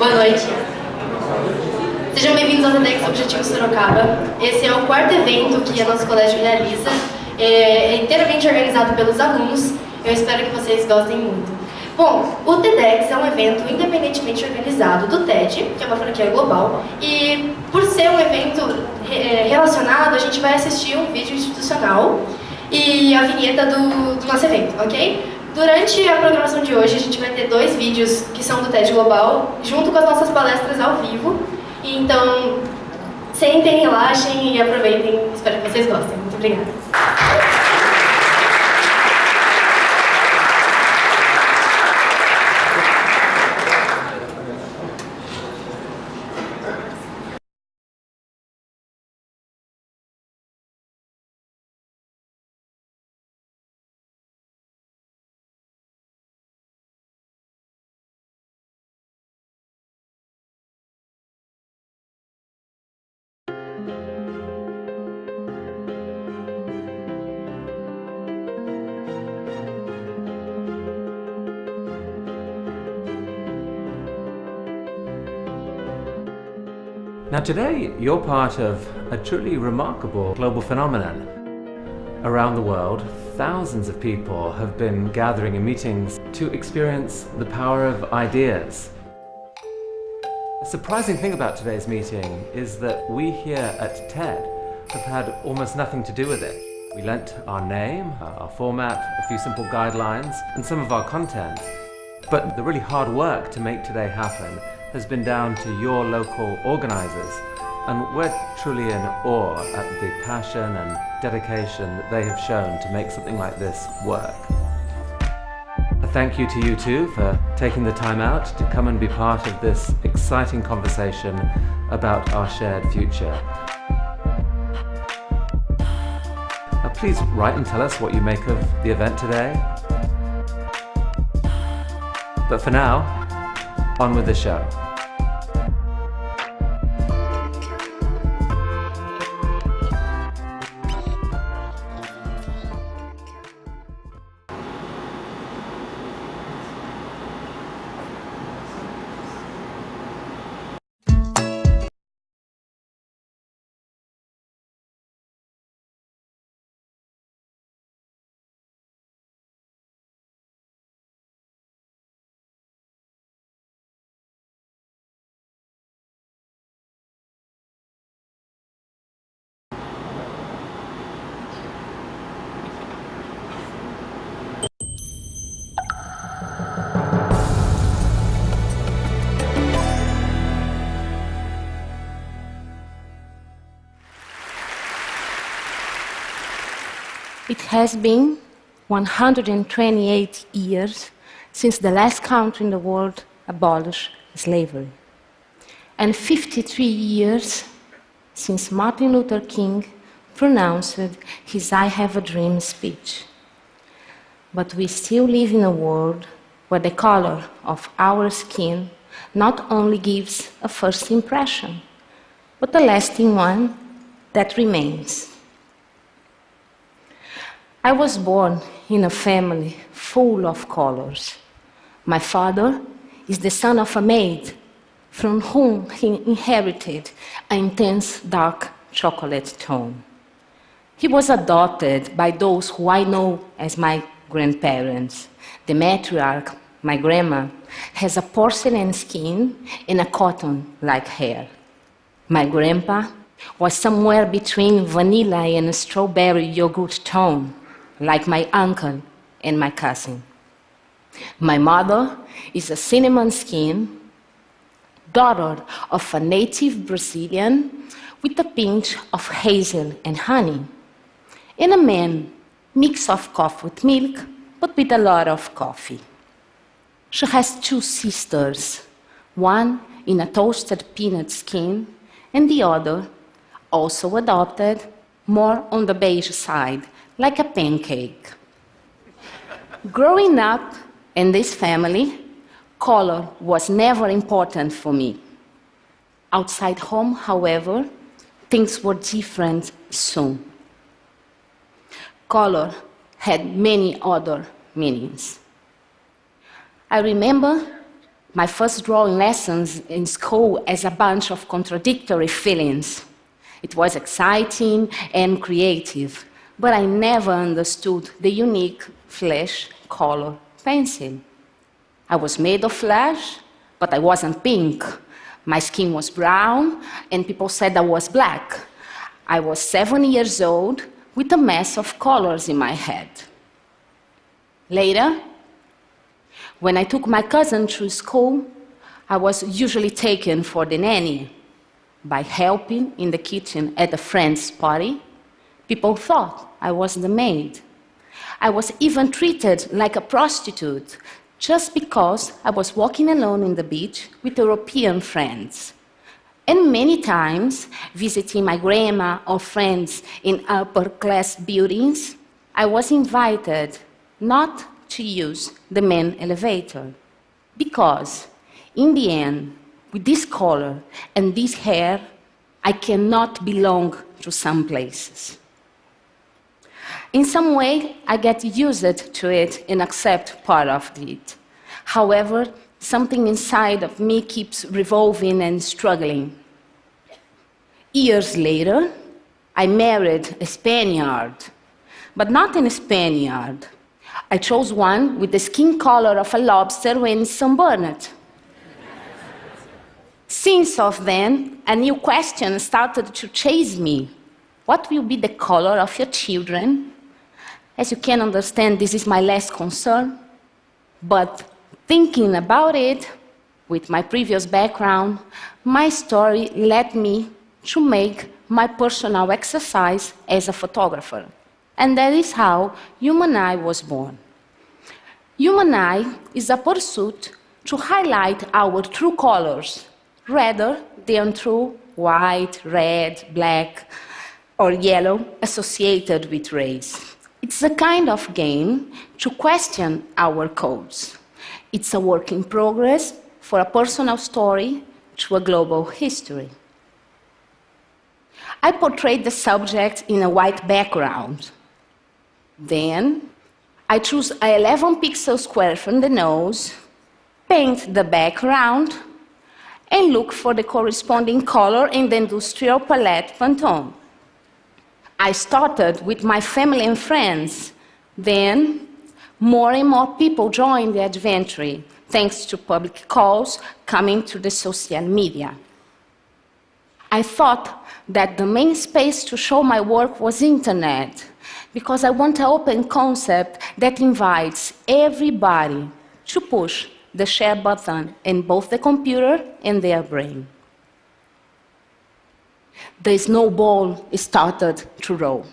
Boa noite. Sejam bem-vindos ao TEDx Objetivo Sorocaba. Esse é o quarto evento que o nosso colégio realiza. É inteiramente organizado pelos alunos. Eu espero que vocês gostem muito. Bom, o TEDx é um evento independentemente organizado do TED, que é uma franquia global, e por ser um evento relacionado, a gente vai assistir um vídeo institucional e a vinheta do nosso evento, ok? Durante a programação de hoje, a gente vai ter 2 vídeos que são do TED Global, junto com as nossas palestras ao vivo. Então, sentem, relaxem e aproveitem. Espero que vocês gostem. Muito obrigada. Now today, you're part of a truly remarkable global phenomenon. Around the world, thousands of people have been gathering in meetings to experience the power of ideas. A surprising thing about today's meeting is that we here at TED have had almost nothing to do with it. We lent our name, our format, a few simple guidelines, and some of our content. But the really hard work to make today happen has been down to your local organisers, and we're truly in awe at the passion and dedication that they have shown to make something like this work. A thank you to you too for taking the time out to come and be part of this exciting conversation about our shared future. Now please write and tell us what you make of the event today. But for now, on with the show. It has been 128 years since the last country in the world abolished slavery, and 53 years since Martin Luther King pronounced his I Have a Dream speech. But we still live in a world where the color of our skin not only gives a first impression, but a lasting one that remains. I was born in a family full of colors. My father is the son of a maid from whom he inherited an intense dark chocolate tone. He was adopted by those who I know as my grandparents. The matriarch, my grandma, has a porcelain skin and a cotton-like hair. My grandpa was somewhere between vanilla and strawberry yogurt tone, like my uncle and my cousin. My mother is a cinnamon skin, daughter of a native Brazilian with a pinch of hazel and honey, and a man mix of coffee with milk, but with a lot of coffee. She has 2 sisters, one in a toasted peanut skin, and the other, also adopted, more on the beige side, like a pancake. Growing up in this family, color was never important for me. Outside home, however, things were different soon. Color had many other meanings. I remember My first drawing lessons in school as a bunch of contradictory feelings. It was exciting and creative, but I never understood the unique flesh color pencil. I was made of flesh, but I wasn't pink. My skin was brown, and people said I was black. I was 7 years old with a mess of colors in my head. Later, when I took my cousin to school, I was usually taken for the nanny. By helping in the kitchen at a friend's party, people thought I was the maid. I was even treated like a prostitute just because I was walking alone in the beach with European friends. And many times, visiting my grandma or friends in upper-class buildings, I was invited not to use the main elevator. Because, in the end, with this color and this hair, I cannot belong to some places. In some way, I get used to it and accept part of it. However, something inside of me keeps revolving and struggling. Years later, I married a Spaniard, but not a Spaniard. I chose one with the skin color of a lobster when sunburned. Since of then, a new question started to chase me. What will be the color of your children? As you can understand, this is my last concern. But thinking about it, with my previous background, my story led me to make my personal exercise as a photographer. And that is how Human Eye was born. Human Eye is a pursuit to highlight our true colors, rather than through white, red, black, or yellow associated with race. It's a kind of game to question our codes. It's a work in progress for a personal story to a global history. I portrayed the subject in a white background. Then, I choose an 11 pixel square from the nose, paint the background, and look for the corresponding color in the industrial palette Pantone. I started with my family and friends. Then, more and more people joined the adventure, thanks to public calls coming to the social media. I thought that the main space to show my work was internet, because I want an open concept that invites everybody to push the share button in both the computer and their brain. The snowball started to roll.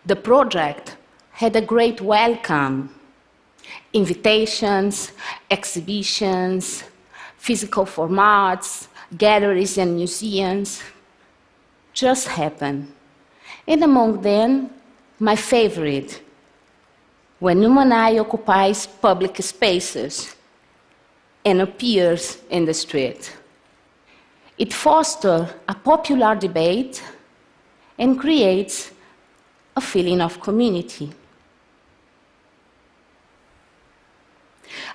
The project had a great welcome. Invitations, exhibitions, physical formats, galleries and museums just happened. And among them, my favorite, when Human Eye occupies public spaces and appears in the street. It fosters a popular debate and creates a feeling of community.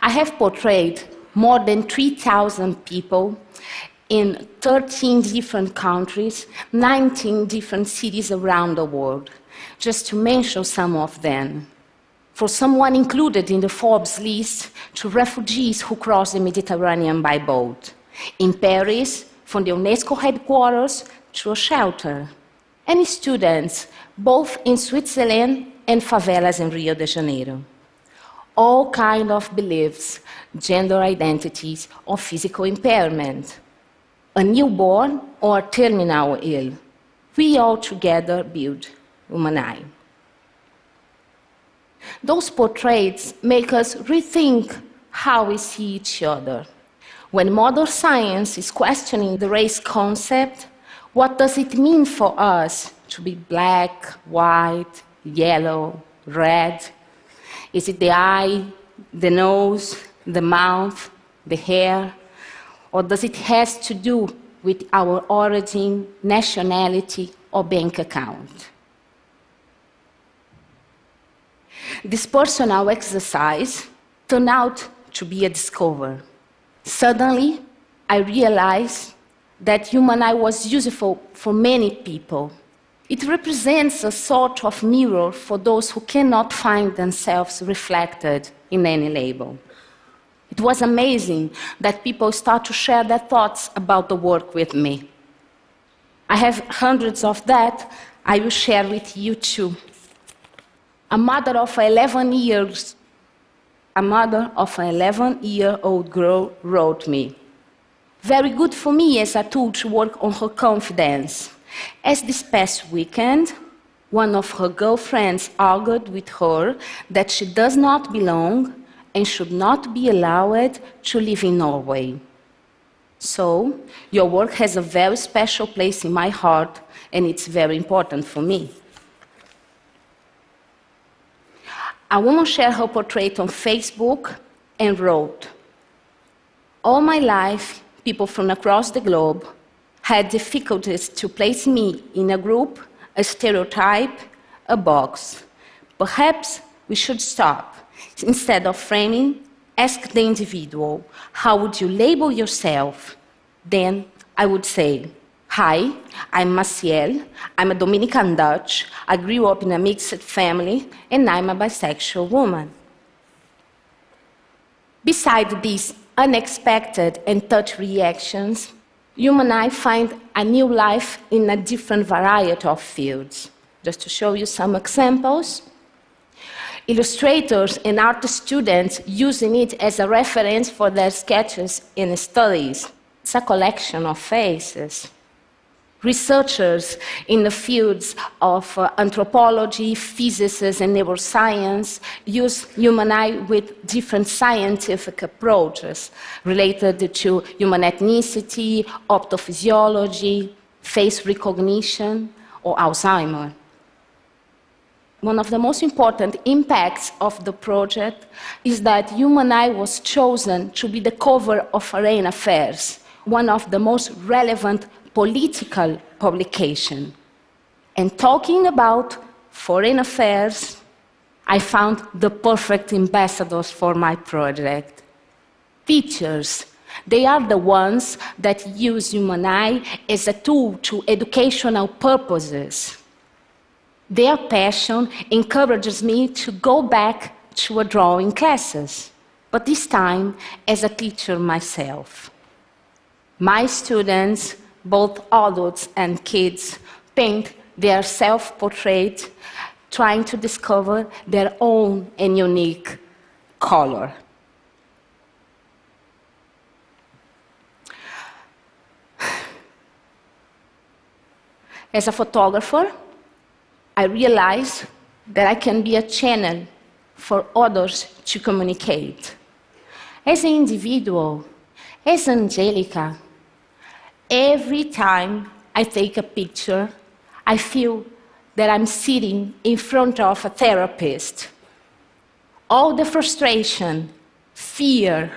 I have portrayed more than 3,000 people in 13 different countries, 19 different cities around the world, just to mention some of them. For someone included in the Forbes list, to refugees who cross the Mediterranean by boat. In Paris, from the UNESCO headquarters to a shelter. And students, both in Switzerland and favelas in Rio de Janeiro. All kinds of beliefs, gender identities, or physical impairment. A newborn or terminal ill. We all together build Human Eye. Those portraits make us rethink how we see each other. When modern science is questioning the race concept, what does it mean for us to be black, white, yellow, red? Is it the eye, the nose, the mouth, the hair? Or does it have to do with our origin, nationality, or bank account? This personal exercise turned out to be a discovery. Suddenly, I realized that human eye was useful for many people. It represents a sort of mirror for those who cannot find themselves reflected in any label. It was amazing that people start to share their thoughts about the work with me. I have hundreds of that I will share with you too. A mother of an 11-year-old girl wrote me, "Very good for me as a tool to work on her confidence. As this past weekend, one of her girlfriends argued with her that she does not belong and should not be allowed to live in Norway. So, your work has a very special place in my heart, and it's very important for me." A woman shared her portrait on Facebook and wrote, "All my life, people from across the globe had difficulties to place me in a group, a stereotype, a box. Perhaps we should stop. Instead of framing, ask the individual, how would you label yourself? Then I would say, hi, I'm Maciel, I'm a Dominican Dutch, I grew up in a mixed family, and I'm a bisexual woman." Besides these unexpected and touch reactions, human eye find a new life in a different variety of fields. Just to show you some examples, illustrators and art students using it as a reference for their sketches and studies. It's a collection of faces. Researchers in the fields of anthropology, physics, and neuroscience use human eye with different scientific approaches related to human ethnicity, optophysiology, face recognition, or Alzheimer's. One of the most important impacts of the project is that human eye was chosen to be the cover of Foreign Affairs, one of the most relevant political publications. And talking about foreign affairs, I found the perfect ambassadors for my project. Teachers, they are the ones that use human eye as a tool to educational purposes. Their passion encourages me to go back to drawing classes, but this time as a teacher myself. My students, both adults and kids, paint their self-portrait, trying to discover their own and unique color. As a photographer, I realized that I can be a channel for others to communicate. As an individual, as Angelica, every time I take a picture, I feel that I'm sitting in front of a therapist. All the frustration, fear,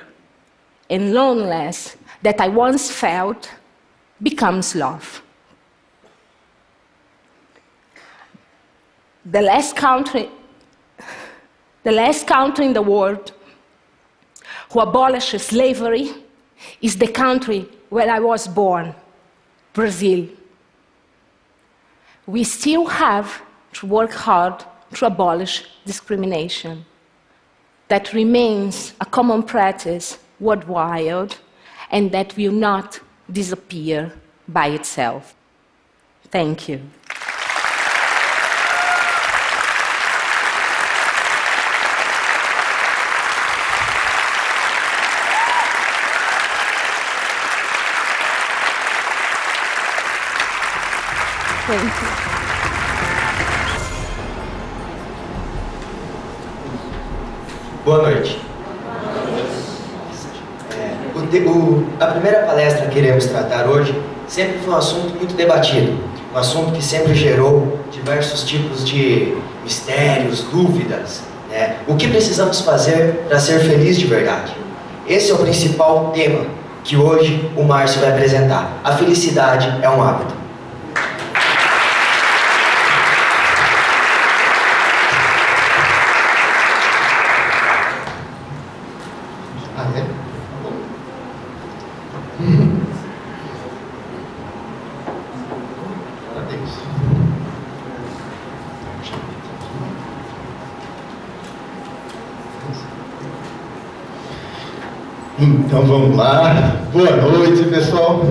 and loneliness that I once felt becomes love. The last country in the world who abolished slavery is the country where I was born, Brazil. We still have to work hard to abolish discrimination. That remains a common practice worldwide, and that will not disappear by itself. Thank you. Thank you. Boa noite. A primeira palestra que iremos tratar hoje sempre foi um assunto muito debatido, um assunto que sempre gerou diversos tipos de mistérios, dúvidas, né? O que precisamos fazer para ser feliz de verdade? Esse é o principal tema que hoje o Márcio vai apresentar. A felicidade é um hábito. Então vamos lá. Boa noite, pessoal.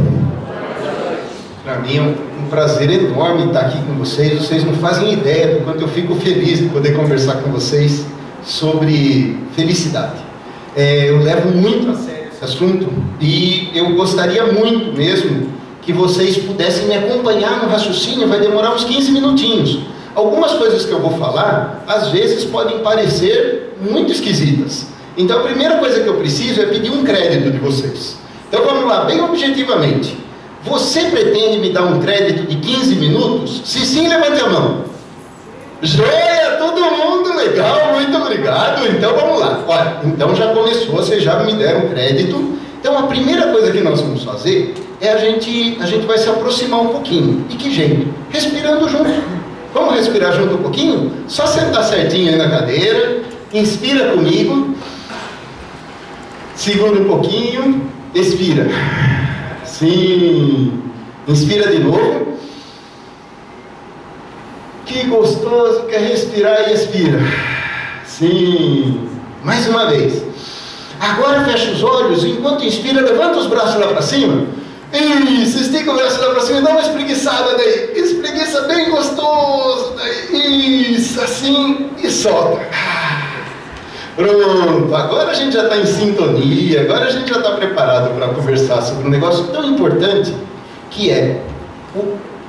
Para mim é um prazer enorme estar aqui com vocês. Vocês não fazem ideia do quanto eu fico feliz de poder conversar com vocês sobre felicidade. Eu levo muito a sério esse assunto e eu gostaria muito mesmo que vocês pudessem me acompanhar no raciocínio. Vai demorar uns 15 minutinhos. Algumas coisas que eu vou falar, às vezes podem parecer muito esquisitas. Então a primeira coisa que eu preciso é pedir um crédito de vocês. Então vamos lá, bem objetivamente. Você pretende me dar um crédito de 15 minutos? Se sim, levante a mão. Joia, todo mundo, legal, muito obrigado. Então vamos lá. Olha, então já começou, vocês já me deram crédito. Então a primeira coisa que nós vamos fazer é a gente vai se aproximar um pouquinho. E que jeito? Respirando junto. Vamos respirar junto um pouquinho? Só sentar certinho aí na cadeira. Inspira comigo. Segura um pouquinho. Expira. Sim. Inspira de novo. Que gostoso que é respirar e expira. Sim. Mais uma vez. Agora fecha os olhos. Enquanto inspira, levanta os braços lá para cima. Isso. Estica o braço lá para cima e dá uma espreguiçada daí. Espreguiça bem gostoso daí. Isso. Assim. E solta. Pronto, agora a gente já está em sintonia, agora a gente já está preparado para conversar sobre um negócio tão importante que é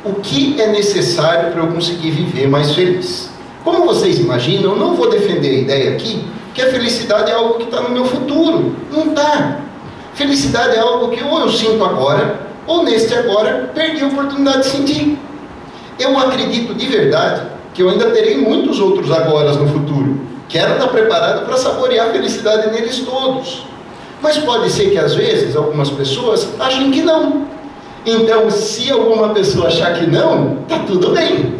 o que é necessário para eu conseguir viver mais feliz. Como vocês imaginam, eu não vou defender a ideia aqui que a felicidade é algo que está no meu futuro. Não está. Felicidade é algo que ou eu sinto agora, ou neste agora perdi a oportunidade de sentir. Eu acredito de verdade que eu ainda terei muitos outros agora no futuro. Quero estar preparado para saborear a felicidade neles todos. Mas pode ser que às vezes algumas pessoas achem que não. Então, se alguma pessoa achar que não, tá tudo bem.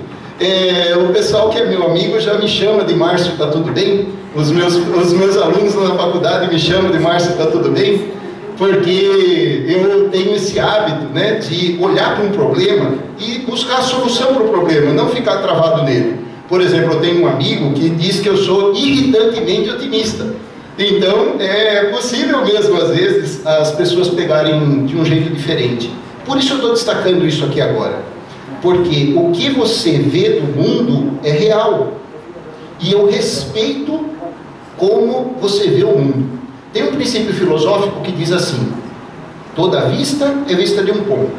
O pessoal que é meu amigo já me chama de Márcio, tá tudo bem? Os meus alunos na faculdade me chamam de Márcio, tá tudo bem? Porque eu tenho esse hábito, né, de olhar para um problema e buscar a solução para o problema, não ficar travado nele. Por exemplo, eu tenho um amigo que diz que eu sou irritantemente otimista. Então, é possível mesmo, às vezes, as pessoas pegarem de um jeito diferente. Por isso eu estou destacando isso aqui agora. Porque o que você vê do mundo é real. E eu respeito como você vê o mundo. Tem um princípio filosófico que diz assim: toda vista é vista de um ponto.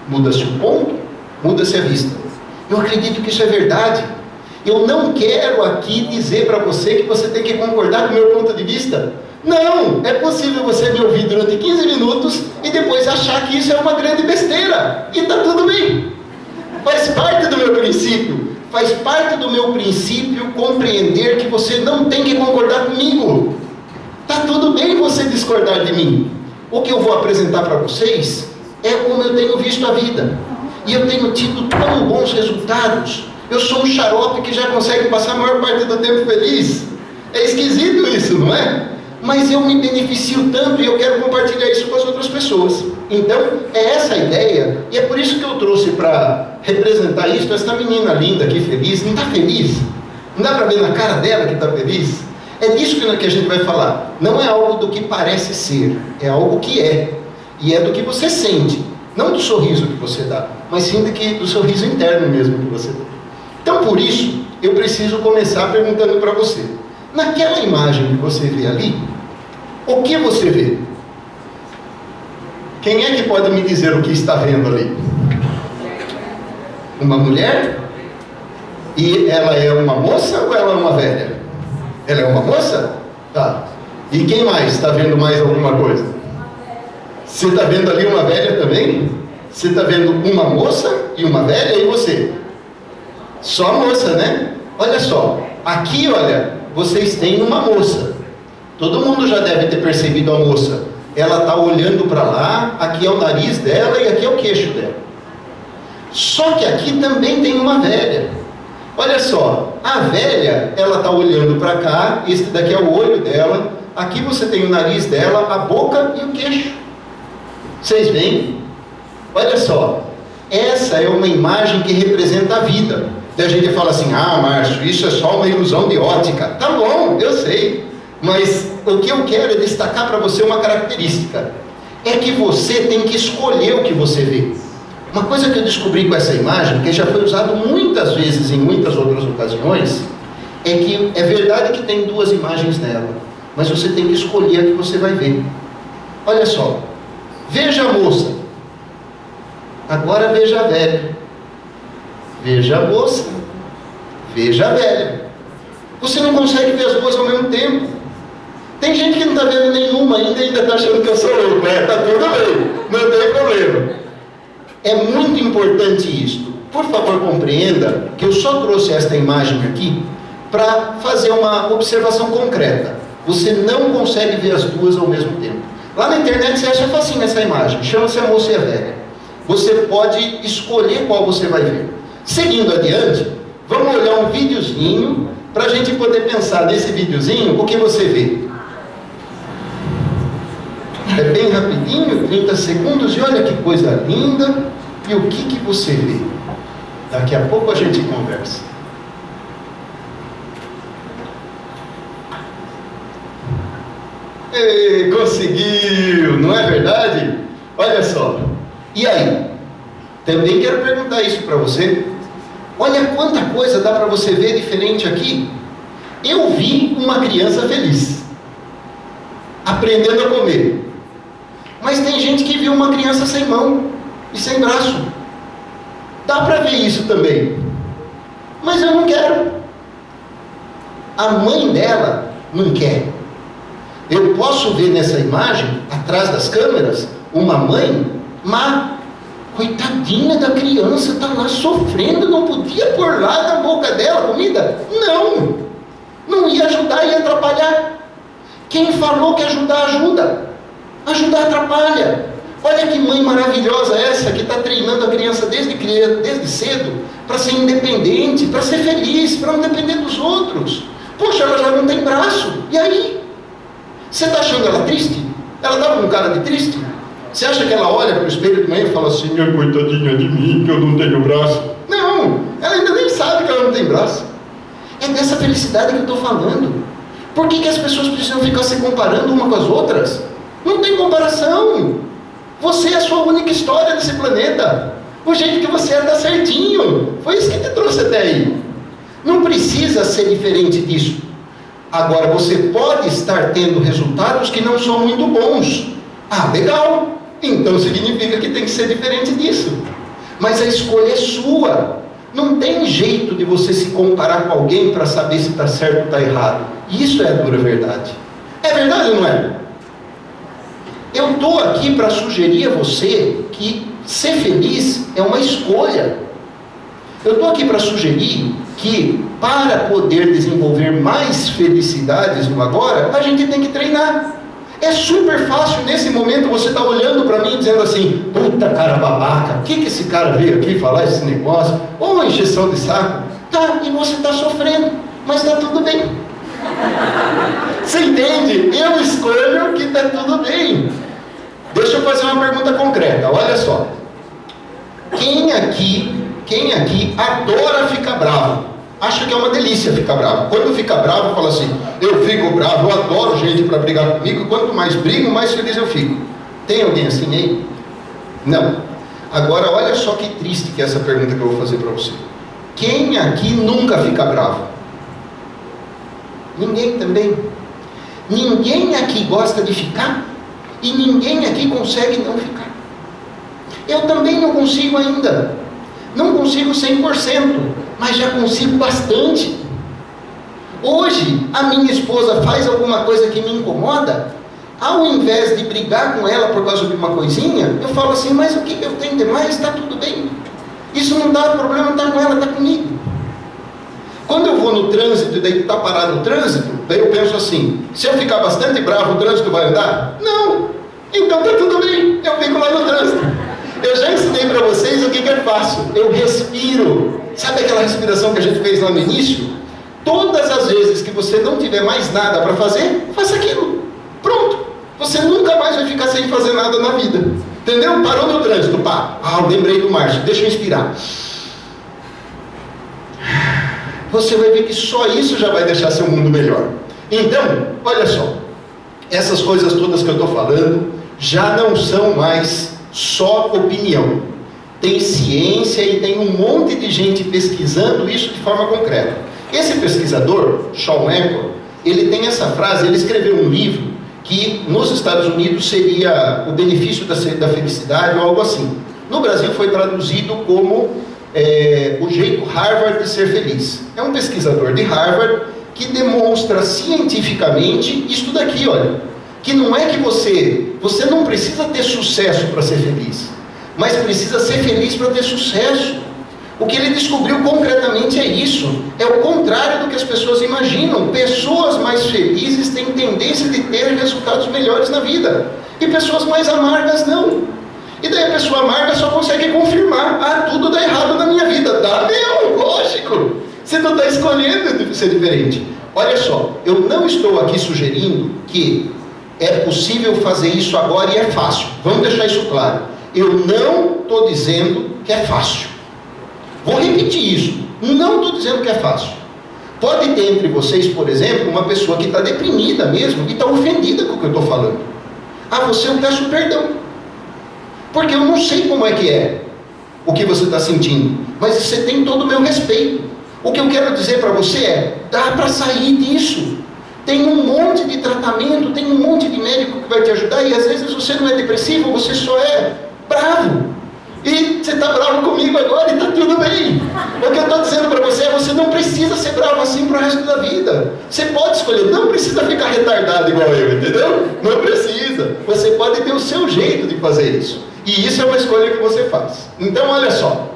Muda-se um ponto, muda-se a vista. Eu acredito que isso é verdade. Eu não quero aqui dizer para você que você tem que concordar com o meu ponto de vista. Não, é possível você me ouvir durante 15 minutos e depois achar que isso é uma grande besteira. E está tudo bem. Faz parte do meu princípio. Faz parte do meu princípio compreender que você não tem que concordar comigo. Está tudo bem você discordar de mim. O que eu vou apresentar para vocês é como eu tenho visto a vida. E eu tenho tido tão bons resultados. Eu sou um xarope que já consegue passar a maior parte do tempo feliz. É esquisito isso, não é? Mas eu me beneficio tanto e eu quero compartilhar isso com as outras pessoas. Então, é essa a ideia. E é por isso que eu trouxe para representar isso, essa menina linda aqui, feliz. Não está feliz? Não dá para ver na cara dela que está feliz? É disso que a gente vai falar. Não é algo do que parece ser. É algo que é. E é do que você sente. Não do sorriso que você dá, mas sim do sorriso interno mesmo que você dá. Então, por isso, eu preciso começar perguntando para você. Naquela imagem que você vê ali, o que você vê? Quem é que pode me dizer o que está vendo ali? Uma mulher? E ela é uma moça ou ela é uma velha? Ela é uma moça? Tá. E quem mais está vendo mais alguma coisa? Você está vendo ali uma velha também? Você está vendo uma moça e uma velha e você? Só a moça, né? Olha só, aqui, olha, vocês têm uma moça. Todo mundo já deve ter percebido a moça. Ela está olhando para lá, aqui é o nariz dela e aqui é o queixo dela. Só que aqui também tem uma velha. Olha só, a velha, ela está olhando para cá, esse daqui é o olho dela, aqui você tem o nariz dela, a boca e o queixo. Vocês veem? Olha só, essa é uma imagem que representa a vida. Daí a gente fala assim, ah, Márcio, isso é só uma ilusão de ótica. Tá bom, eu sei. Mas o que eu quero é destacar para você uma característica. É que você tem que escolher o que você vê. Uma coisa que eu descobri com essa imagem, que já foi usado muitas vezes em muitas outras ocasiões, é que é verdade que tem duas imagens nela, mas você tem que escolher a que você vai ver. Olha só, veja a moça, agora veja a velha, veja a moça, veja a velha. Você não consegue ver as duas ao mesmo tempo. Tem gente que não está vendo nenhuma ainda está achando que eu sou louco, está tudo bem, não tem problema. É muito importante isso. Por favor, compreenda que eu só trouxe esta imagem aqui para fazer uma observação concreta. Você não consegue ver as duas ao mesmo tempo. Lá na internet você acha facinho essa imagem, chama-se a moça e a velha. Você pode escolher qual você vai ver. Seguindo adiante, vamos olhar um videozinho para a gente poder pensar nesse videozinho o que você vê. É bem rapidinho, 30 segundos, e olha que coisa linda. E o que você vê? Daqui a pouco a gente conversa. Ei, conseguiu, não é verdade? Olha só. E aí? Também quero perguntar isso para você. Olha quanta coisa dá para você ver diferente aqui. Eu vi uma criança feliz, aprendendo a comer. Mas tem gente que viu uma criança sem mão e sem braço. Dá para ver isso também. Mas eu não quero. A mãe dela não quer. Eu posso ver nessa imagem, atrás das câmeras, uma mãe má. Coitadinha da criança, está lá sofrendo, não podia pôr lá na boca dela comida? Não! Não ia ajudar, ia atrapalhar. Quem falou que ajudar ajuda? Ajudar atrapalha. Olha que mãe maravilhosa essa, que está treinando a criança desde cedo, para ser independente, para ser feliz, para não depender dos outros. Poxa, ela já não tem braço, e aí? Você está achando ela triste? Ela está com cara de triste? Você acha que ela olha para o espelho de manhã e fala assim, coitadinha de mim, que eu não tenho braço? Não, ela ainda nem sabe que ela não tem braço. É dessa felicidade que eu estou falando. Por que as pessoas precisam ficar se comparando uma com as outras? Não tem comparação. Você é a sua única história nesse planeta. O jeito que você é está certinho. Foi isso que te trouxe até aí. Não precisa ser diferente disso. Agora, você pode estar tendo resultados que não são muito bons. Ah, legal. Então significa que tem que ser diferente disso. Mas a escolha é sua. Não tem jeito de você se comparar com alguém para saber se está certo ou está errado. Isso é a dura verdade. É verdade ou não é? Eu estou aqui para sugerir a você que ser feliz é uma escolha. Eu estou aqui para sugerir que para poder desenvolver mais felicidades no agora, a gente tem que treinar. É super fácil nesse momento você estar olhando para mim dizendo assim, puta cara babaca, o que esse cara veio aqui falar esse negócio? Ou uma encheção de saco. Tá, e você está sofrendo, mas está tudo bem. Você entende? Eu escolho que está tudo bem. Deixa eu fazer uma pergunta concreta, olha só. Quem aqui adora ficar bravo? Acha que é uma delícia ficar bravo. Quando fica bravo, fala assim, eu fico bravo, eu adoro gente para brigar comigo, quanto mais brigo, mais feliz eu fico. Tem alguém assim aí? Não. Agora, olha só que triste que é essa pergunta que eu vou fazer para você. Quem aqui nunca fica bravo? Ninguém também. Ninguém aqui gosta de ficar e ninguém aqui consegue não ficar. Eu também não consigo ainda. Não consigo 100%, mas já consigo bastante. Hoje, a minha esposa faz alguma coisa que me incomoda, ao invés de brigar com ela por causa de uma coisinha, eu falo assim, mas o que eu tenho de mais? Está tudo bem. Isso não dá problema, não está com ela, está comigo. Quando eu vou no trânsito e daí está parado o trânsito, daí eu penso assim, se eu ficar bastante bravo, o trânsito vai andar? Não. Então está tudo bem, eu fico lá no trânsito. Eu já ensinei para vocês o que eu faço. Eu respiro. Sabe aquela respiração que a gente fez lá no início? Todas as vezes que você não tiver mais nada para fazer, faça aquilo. Pronto. Você nunca mais vai ficar sem fazer nada na vida. Entendeu? Parou no trânsito. Pá. Ah, lembrei do Márcio. Deixa eu inspirar. Você vai ver que só isso já vai deixar seu mundo melhor. Então, olha só, essas coisas todas que eu estou falando já não são mais só opinião. Tem ciência e tem um monte de gente pesquisando isso de forma concreta. Esse pesquisador, Shawn Eckel, ele tem essa frase, ele escreveu um livro que nos Estados Unidos seria o benefício da felicidade ou algo assim. No Brasil foi traduzido como o jeito Harvard de ser feliz. É um pesquisador de Harvard que demonstra cientificamente isso daqui, olha, que não é que você não precisa ter sucesso para ser feliz, mas precisa ser feliz para ter sucesso. O que ele descobriu concretamente é isso, é o contrário do que as pessoas imaginam. Pessoas mais felizes têm tendência de ter resultados melhores na vida, e pessoas mais amargas não. E daí a pessoa amarga só consegue confirmar, tudo dá errado na minha vida. Dá mesmo, lógico, você não está escolhendo ser diferente. Olha só, eu não estou aqui sugerindo que é possível fazer isso agora e é fácil. Vamos deixar isso claro. Eu não estou dizendo que é fácil. Vou repetir isso. Não estou dizendo que é fácil. Pode ter entre vocês, por exemplo, uma pessoa que está deprimida mesmo e está ofendida com o que eu estou falando. Você, eu peço perdão, porque eu não sei como é que é o que você está sentindo, mas você tem todo o meu respeito. O que eu quero dizer para você é, dá para sair disso. Tem um monte de tratamento, tem um monte de médico que vai te ajudar, e às vezes você não é depressivo, você só é bravo. E você está bravo comigo agora e está tudo bem. O que eu estou dizendo para você é, você não precisa ser bravo assim para o resto da vida. Você pode escolher, não precisa ficar retardado igual eu, entendeu? Não precisa. Você pode ter o seu jeito de fazer isso. E isso é uma escolha que você faz. Então, olha só.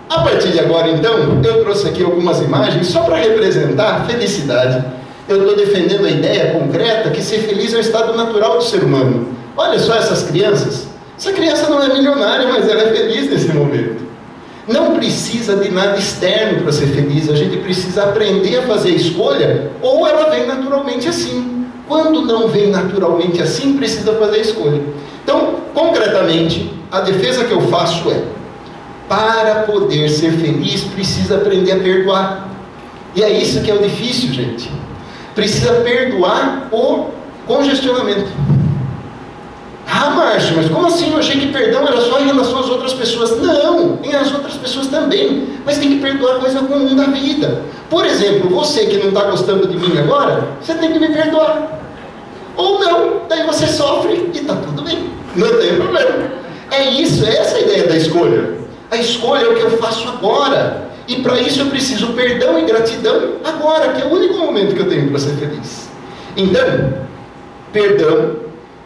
A partir de agora, então, eu trouxe aqui algumas imagens só para representar a felicidade. Eu estou defendendo a ideia concreta que ser feliz é o estado natural do ser humano. Olha só essas crianças. Essa criança não é milionária, mas ela é feliz nesse momento. Não precisa de nada externo para ser feliz. A gente precisa aprender a fazer a escolha, ou ela vem naturalmente assim. Quando não vem naturalmente assim, precisa fazer a escolha. Então, concretamente, a defesa que eu faço é: para poder ser feliz, precisa aprender a perdoar. E é isso que é o difícil, gente. Precisa perdoar o congestionamento. Márcio, mas como assim? Eu achei que perdão era só em relação às outras pessoas. Não, tem as outras pessoas também. Mas tem que perdoar a coisa comum da vida. Por exemplo, você que não está gostando de mim agora, você tem que me perdoar. Ou não, daí você sofre e está tudo bem. Não tem problema. É isso, é essa a ideia da escolha. A escolha é o que eu faço agora. E para isso eu preciso perdão e gratidão agora, que é o único momento que eu tenho para ser feliz. Então, perdão,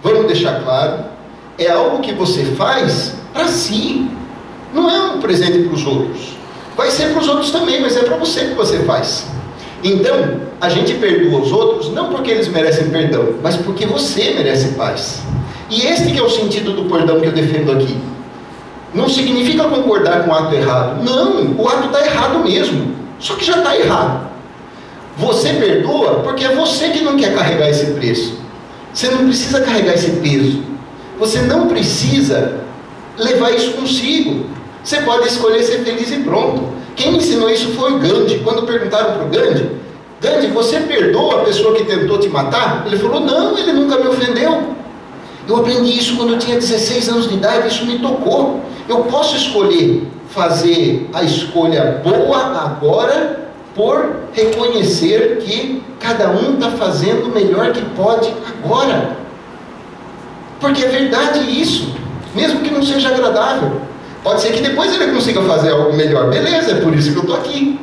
vamos deixar claro, é algo que você faz para si. Não é um presente para os outros. Vai ser para os outros também, mas é para você que você faz. Então, a gente perdoa os outros não porque eles merecem perdão, mas porque você merece paz. E este que é o sentido do perdão que eu defendo aqui. Não significa concordar com o ato errado. Não, o ato está errado mesmo. Só que já está errado. Você perdoa porque é você que não quer carregar esse preço. Você não precisa carregar esse peso. Você não precisa levar isso consigo. Você pode escolher ser feliz e pronto. Quem me ensinou isso foi o Gandhi. Quando perguntaram para o Gandhi, Gandhi, você perdoa a pessoa que tentou te matar? Ele falou, não, ele nunca me ofendeu. Eu aprendi isso quando eu tinha 16 anos de idade, isso me tocou. Eu posso escolher fazer a escolha boa agora, por reconhecer que cada um está fazendo o melhor que pode agora. Porque é verdade isso, mesmo que não seja agradável. Pode ser que depois ele consiga fazer algo melhor. Beleza, é por isso que eu estou aqui.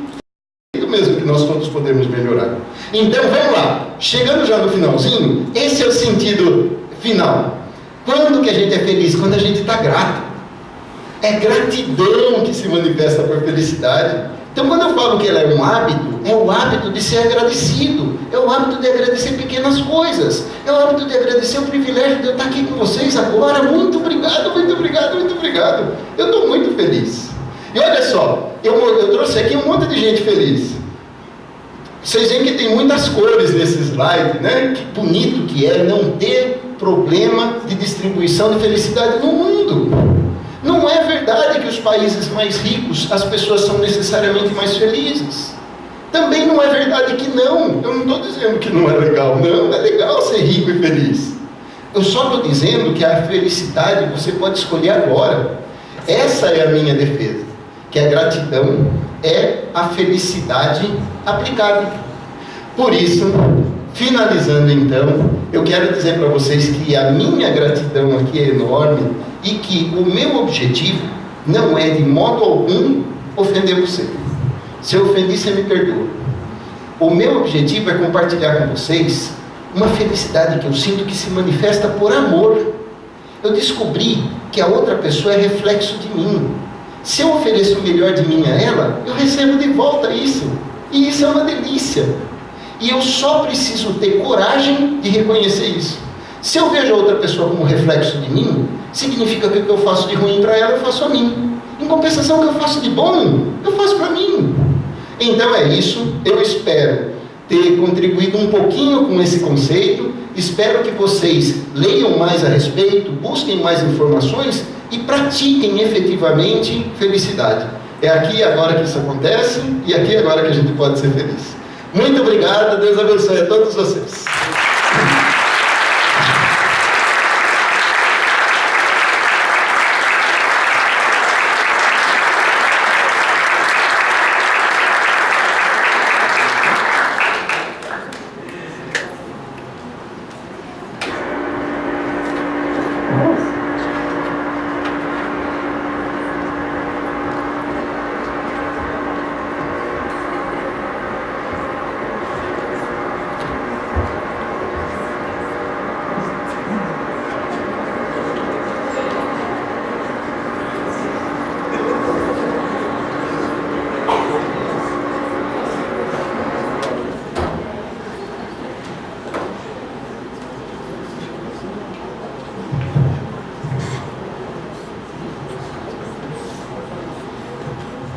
Mesmo que nós todos podemos melhorar. Então, vamos lá. Chegando já no finalzinho, esse é o sentido final. Quando que a gente é feliz? Quando a gente está grato. É gratidão que se manifesta por felicidade. Então, quando eu falo que ela é um hábito, é o hábito de ser agradecido. É o hábito de agradecer pequenas coisas. É o hábito de agradecer o privilégio de eu estar aqui com vocês agora. Muito obrigado, muito obrigado, muito obrigado. Eu estou muito feliz. E olha só, eu trouxe aqui um monte de gente feliz. Vocês veem que tem muitas cores nesse slide, né? Que bonito que é não ter problema de distribuição de felicidade no mundo. Não é verdade que os países mais ricos, as pessoas são necessariamente mais felizes. Também não é verdade que não. Eu não estou dizendo que não é legal. Não, é legal ser rico e feliz. Eu só estou dizendo que a felicidade você pode escolher agora. Essa é a minha defesa. Que a gratidão é a felicidade aplicada. Por isso, finalizando então, eu quero dizer para vocês que a minha gratidão aqui é enorme e que o meu objetivo não é de modo algum ofender você. Se eu ofendi, você me perdoa. O meu objetivo é compartilhar com vocês uma felicidade que eu sinto que se manifesta por amor. Eu descobri que a outra pessoa é reflexo de mim. Se eu ofereço o melhor de mim a ela, eu recebo de volta isso. E isso é uma delícia. E eu só preciso ter coragem de reconhecer isso. Se eu vejo a outra pessoa como reflexo de mim, significa que o que eu faço de ruim para ela, eu faço a mim. Em compensação, o que eu faço de bom, eu faço para mim. Então é isso. Eu espero ter contribuído um pouquinho com esse conceito. Espero que vocês leiam mais a respeito, busquem mais informações e pratiquem efetivamente felicidade. É aqui e agora que isso acontece e aqui e agora que a gente pode ser feliz. Muito obrigado, Deus abençoe a todos vocês.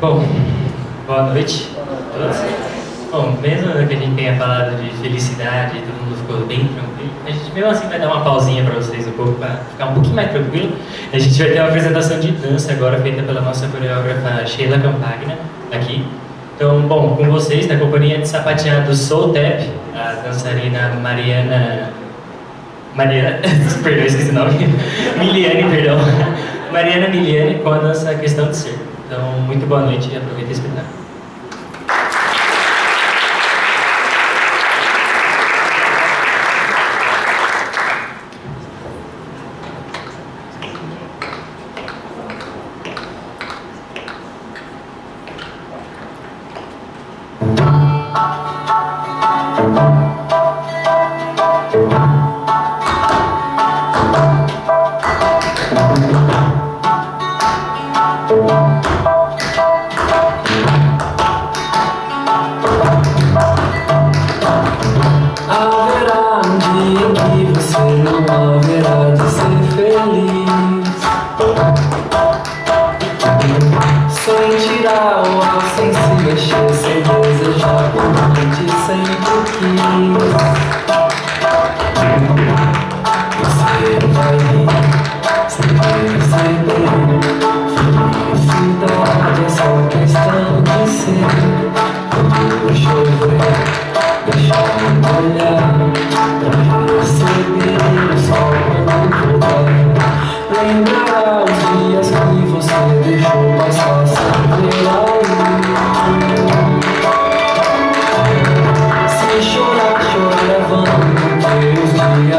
Bom, boa noite a todos. Bom, mesmo que a gente tenha falado de felicidade e todo mundo ficou bem tranquilo, a gente mesmo assim vai dar uma pausinha para vocês um pouco, para ficar um pouquinho mais tranquilo. A gente vai ter uma apresentação de dança agora feita pela nossa coreógrafa Sheila Campagna, aqui. Então, bom, com vocês, na companhia de sapateado Soul Tap, a dançarina perdão, esqueci o nome, Mariana Miliane, com a dança Questão de Ser. Então, muito boa noite e aproveita esse espetáculo. Se chorar, chora levando, porque os dias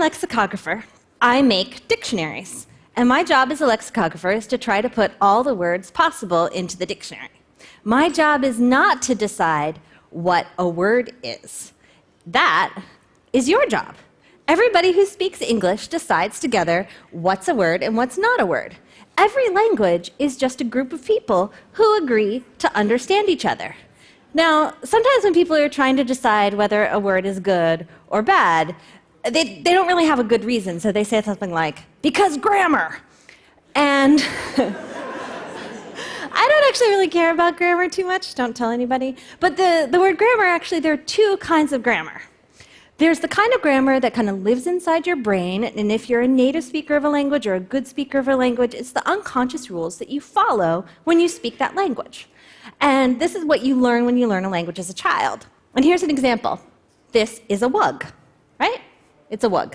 lexicographer. I make dictionaries. And my job as a lexicographer is to try to put all the words possible into the dictionary. My job is not to decide what a word is. That is your job. Everybody who speaks English decides together what's a word and what's not a word. Every language is just a group of people who agree to understand each other. Now, sometimes when people are trying to decide whether a word is good or bad, they don't really have a good reason, so they say something like, because grammar. And I don't actually really care about grammar too much, don't tell anybody. But the word grammar, actually, there are two kinds of grammar. There's the kind of grammar that kind of lives inside your brain, and if you're a native speaker of a language or a good speaker of a language, it's the unconscious rules that you follow when you speak that language. And this is what you learn when you learn a language as a child. And here's an example. This is a wug, right? It's a wug.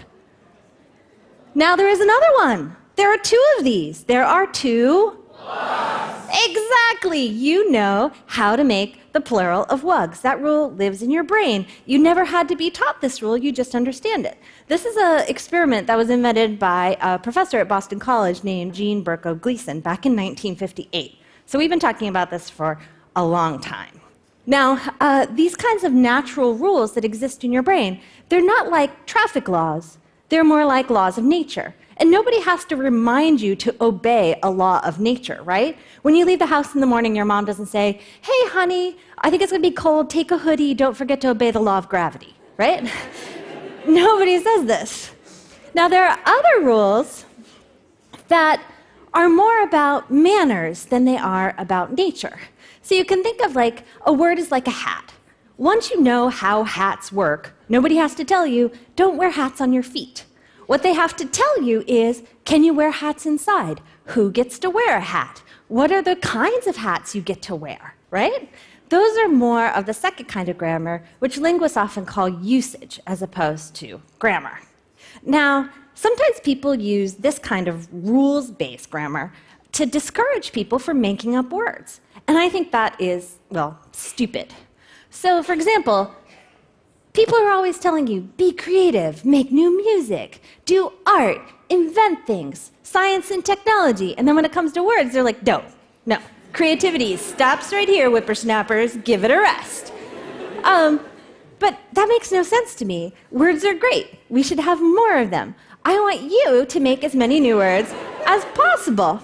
Now there is another one. There are two of these. There are two wugs. Exactly. You know how to make the plural of wugs. That rule lives in your brain. You never had to be taught this rule. You just understand it. This is an experiment that was invented by a professor at Boston College named Jean Berko Gleason back in 1958. So we've been talking about this for a long time. Now, these kinds of natural rules that exist in your brain, they're not like traffic laws. They're more like laws of nature. And nobody has to remind you to obey a law of nature, right? When you leave the house in the morning, your mom doesn't say, hey, honey, I think it's going to be cold. Take a hoodie. Don't forget to obey the law of gravity, right? Nobody says this. Now, there are other rules that are more about manners than they are about nature. So you can think of like a word is like a hat. Once you know how hats work, nobody has to tell you, don't wear hats on your feet. What they have to tell you is, can you wear hats inside? Who gets to wear a hat? What are the kinds of hats you get to wear, right? Those are more of the second kind of grammar, which linguists often call usage as opposed to grammar. Now, sometimes people use this kind of rules-based grammar to discourage people from making up words. And I think that is, well, stupid. So, for example, people are always telling you, be creative, make new music, do art, invent things, science and technology. And then when it comes to words, they're like, no. Creativity stops right here, whippersnappers, give it a rest. But that makes no sense to me. Words are great. We should have more of them. I want you to make as many new words as possible.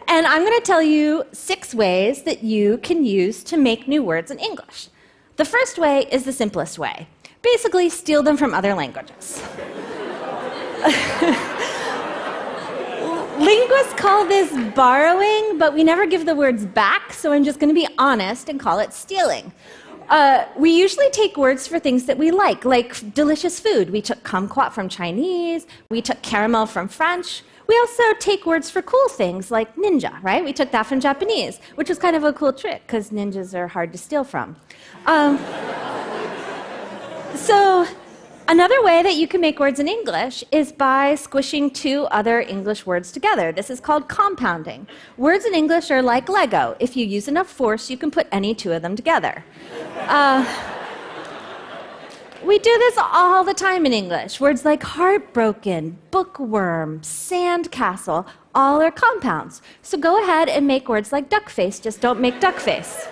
And I'm going to tell you 6 ways that you can use to make new words in English. The first way is the simplest way. Basically, steal them from other languages. Linguists call this borrowing, but we never give the words back, so I'm just going to be honest and call it stealing. We usually take words for things that we like delicious food. We took kumquat from Chinese. We took caramel from French. We also take words for cool things like ninja, right? We took that from Japanese, which was kind of a cool trick because ninjas are hard to steal from. So another way that you can make words in English is by squishing 2 other English words together. This is called compounding. Words in English are like Lego. If you use enough force, you can put any 2 of them together. We do this all the time in English. Words like heartbroken, bookworm, sandcastle, all are compounds. So go ahead and make words like duckface, just don't make duckface.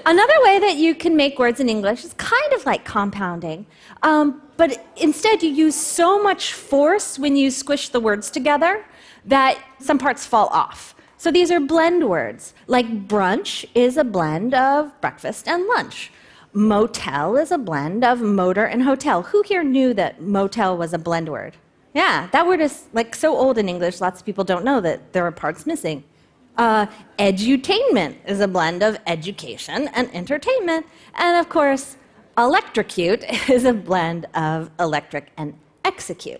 Another way that you can make words in English is kind of like compounding, but instead you use so much force when you squish the words together that some parts fall off. So these are blend words, like brunch is a blend of breakfast and lunch. Motel is a blend of motor and hotel. Who here knew that motel was a blend word? Yeah, that word is like so old in English, lots of people don't know that there are parts missing. Edutainment is a blend of education and entertainment. And of course, electrocute is a blend of electric and execute.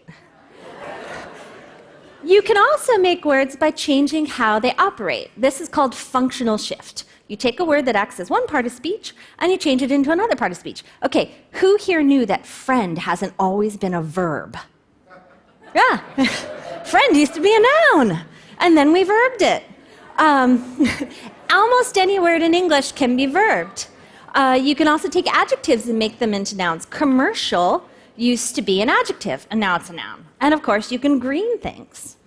You can also make words by changing how they operate. This is called functional shift. You take a word that acts as one part of speech, and you change it into another part of speech. Okay, who here knew that friend hasn't always been a verb? Yeah, friend used to be a noun, and then we verbed it. Almost any word in English can be verbed. You can also take adjectives and make them into nouns. Commercial used to be an adjective, and now it's a noun. And of course, you can green things.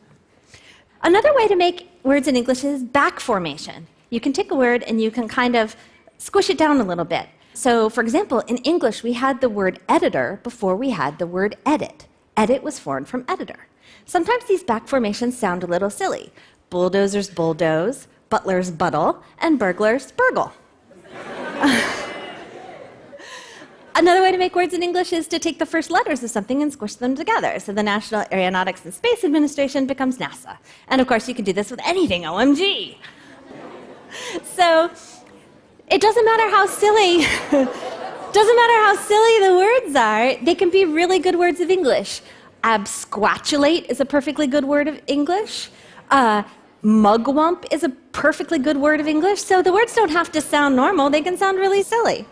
Another way to make words in English is back formation. You can take a word and you can kind of squish it down a little bit. So, for example, in English, we had the word editor before we had the word edit. Edit was formed from editor. Sometimes these back formations sound a little silly. Bulldozers bulldoze, butlers buttle, and burglars burgle. Another way to make words in English is to take the first letters of something and squish them together. So the National Aeronautics and Space Administration becomes NASA. And of course, you can do this with anything, OMG. So it doesn't matter how silly, the words are, they can be really good words of English. Absquatulate is a perfectly good word of English. Mugwump is a perfectly good word of English. So the words don't have to sound normal, they can sound really silly.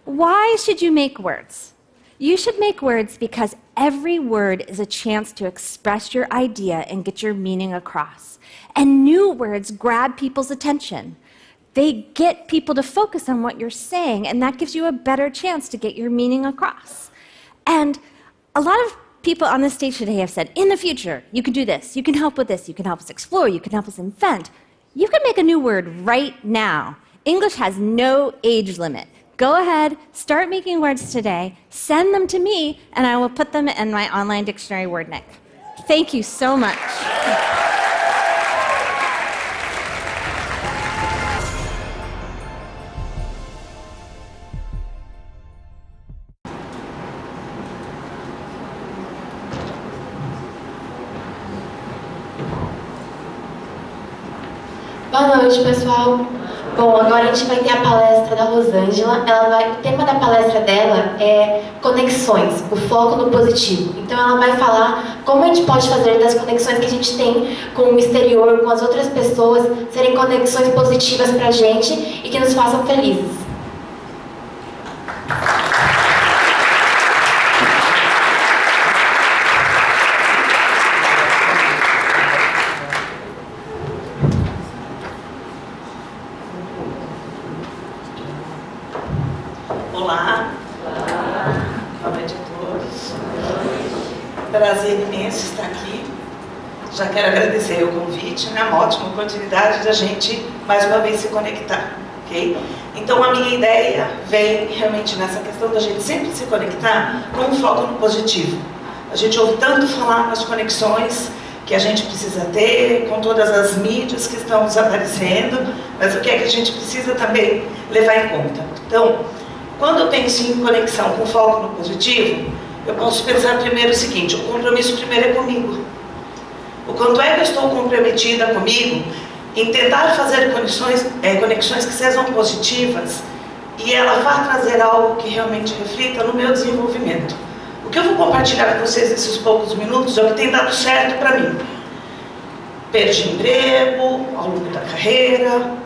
Why should you make words? You should make words because every word is a chance to express your idea and get your meaning across. And new words grab people's attention. They get people to focus on what you're saying, and that gives you a better chance to get your meaning across. And a lot of people on this stage today have said, in the future, you can do this, you can help with this, you can help us explore, you can help us invent. You can make a new word right now. English has no age limit. Go ahead, start making words today, send them to me, and I will put them in my online dictionary WordNik. Thank you so much. Boa noite, pessoal. Bom, agora a gente vai ter a palestra da Rosângela. O tema da palestra dela é conexões, o foco no positivo. Então ela vai falar como a gente pode fazer das conexões que a gente tem com o exterior, com as outras pessoas, serem conexões positivas pra gente e que nos façam felizes. Prazer imenso estar aqui. Já quero agradecer o convite, né? Uma ótima oportunidade da gente mais uma vez se conectar, ok? Então a minha ideia vem realmente nessa questão da gente sempre se conectar com um foco no positivo. A gente ouve tanto falar nas conexões que a gente precisa ter, com todas as mídias que estão desaparecendo, mas o que é que a gente precisa também levar em conta? Então, quando eu penso em conexão com foco no positivo, eu posso pensar primeiro o seguinte: o compromisso primeiro é comigo. O quanto é que eu estou comprometida comigo em tentar fazer conexões que sejam positivas e ela vá trazer algo que realmente reflita no meu desenvolvimento. O que eu vou compartilhar com vocês nesses poucos minutos é o que tem dado certo para mim. Perdi emprego ao longo da carreira,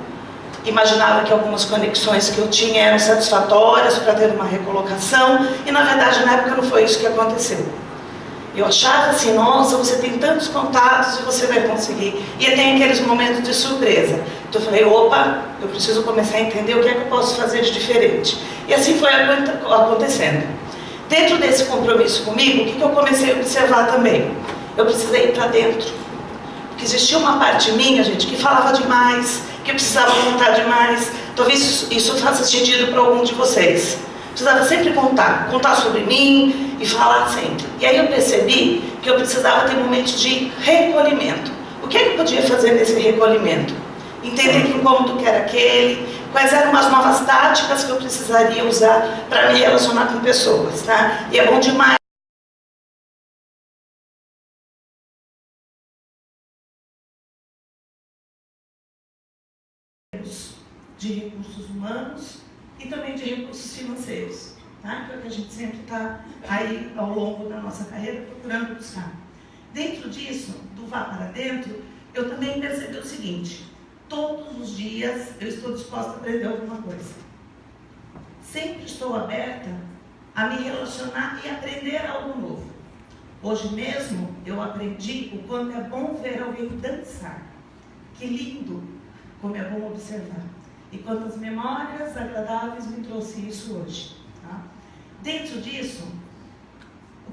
imaginava que algumas conexões que eu tinha eram satisfatórias para ter uma recolocação e na verdade na época não foi isso que aconteceu. Eu achava assim, nossa, você tem tantos contatos e você vai conseguir. E tem aqueles momentos de surpresa. Então eu falei, opa, eu preciso começar a entender o que é que eu posso fazer de diferente. E assim foi acontecendo. Dentro desse compromisso comigo, o que eu comecei a observar também? Eu precisei ir para dentro. Porque existia uma parte minha, gente, que falava demais, que eu precisava contar demais. Talvez isso faça sentido para algum de vocês. Precisava sempre contar sobre mim e falar sempre. E aí eu percebi que eu precisava ter momentos de recolhimento. O que é que eu podia fazer nesse recolhimento? Entender que incômodo que era aquele, quais eram as novas táticas que eu precisaria usar para me relacionar com pessoas, tá? E é bom demais de recursos humanos e também de recursos financeiros, tá? Que é o que a gente sempre está aí ao longo da nossa carreira procurando buscar. Dentro disso, do vá para dentro, eu também percebi o seguinte: todos os dias eu estou disposta a aprender alguma coisa. Sempre estou aberta a me relacionar e aprender algo novo. Hoje mesmo eu aprendi o quanto é bom ver alguém dançar. Que lindo como é bom observar. E quantas memórias agradáveis me trouxe isso hoje. Tá? Dentro disso,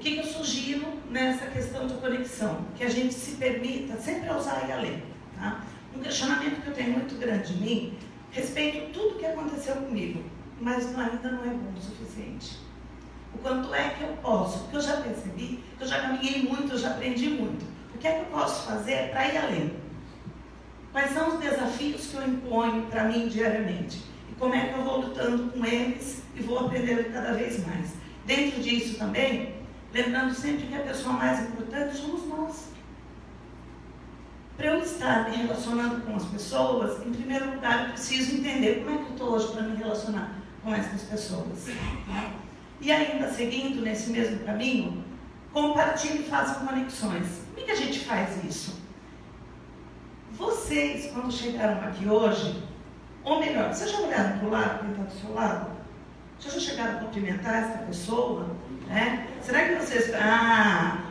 que eu sugiro nessa questão de conexão? Que a gente se permita sempre a usar e a ler. Tá? Um questionamento que eu tenho muito grande em mim, respeito tudo que aconteceu comigo, mas ainda não é bom o suficiente. O quanto é que eu posso? Porque eu já percebi, que eu já caminhei muito, eu já aprendi muito. O que é que eu posso fazer para ir além? Quais são os desafios que eu imponho para mim diariamente? E como é que eu vou lutando com eles e vou aprendendo cada vez mais? Dentro disso também, lembrando sempre que a pessoa mais importante somos nós. Para eu estar me relacionando com as pessoas, em primeiro lugar, eu preciso entender como é que eu estou hoje para me relacionar com essas pessoas. E ainda seguindo nesse mesmo caminho, compartilhe e faça conexões. Como é que a gente faz isso? Vocês, quando chegaram aqui hoje, ou melhor, vocês já olharam para o lado, quem está do seu lado? Vocês já chegaram a cumprimentar essa pessoa? Né? Será que vocês...